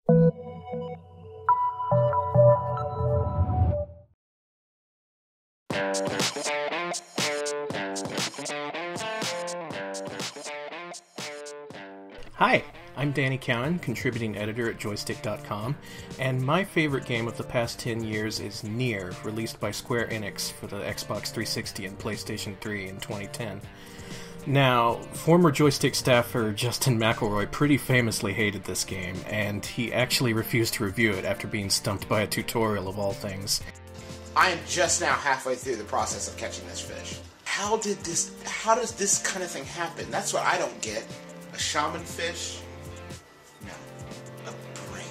Hi, I'm Danny Cowan, contributing editor at Joystiq.com, and my favorite game of the past 10 years is Nier, released by Square Enix for the Xbox 360 and PlayStation 3 in 2010. Now, former Joystiq staffer Justin McElroy pretty famously hated this game, and he actually refused to review it after being stumped by a tutorial of all things. I am just now halfway through the process of catching this fish. How does this kind of thing happen? That's what I don't get. A shaman fish? No. A brain.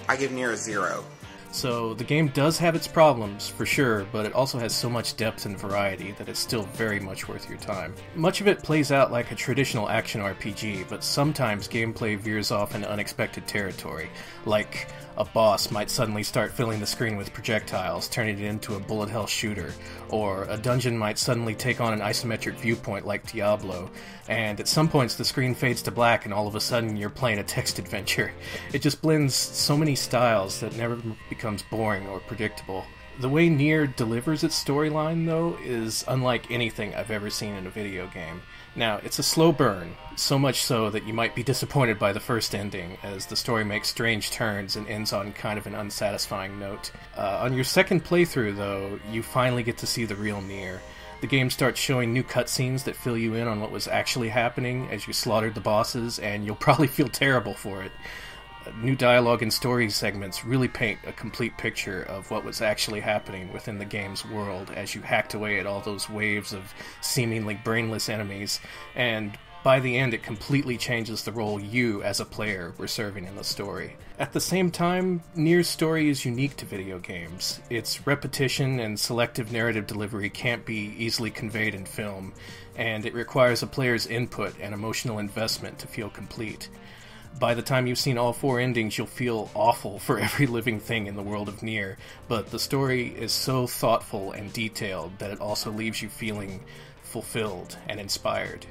I give Nier a 0. So the game does have its problems, for sure, but it also has so much depth and variety that it's still very much worth your time. Much of it plays out like a traditional action RPG, but sometimes gameplay veers off in unexpected territory, like a boss might suddenly start filling the screen with projectiles, turning it into a bullet hell shooter, or a dungeon might suddenly take on an isometric viewpoint like Diablo, and at some points the screen fades to black and all of a sudden you're playing a text adventure. It just blends so many styles that never becomes boring or predictable. The way Nier delivers its storyline, though, is unlike anything I've ever seen in a video game. Now, it's a slow burn, so much so that you might be disappointed by the first ending, as the story makes strange turns and ends on kind of an unsatisfying note. On your second playthrough, though, you finally get to see the real Nier. The game starts showing new cutscenes that fill you in on what was actually happening as you slaughtered the bosses, and you'll probably feel terrible for it. New dialogue and story segments really paint a complete picture of what was actually happening within the game's world as you hacked away at all those waves of seemingly brainless enemies, and by the end it completely changes the role you, as a player, were serving in the story. At the same time, Nier's story is unique to video games. Its repetition and selective narrative delivery can't be easily conveyed in film, and it requires a player's input and emotional investment to feel complete. By the time you've seen all 4 endings, you'll feel awful for every living thing in the world of Nier, but the story is so thoughtful and detailed that it also leaves you feeling fulfilled and inspired.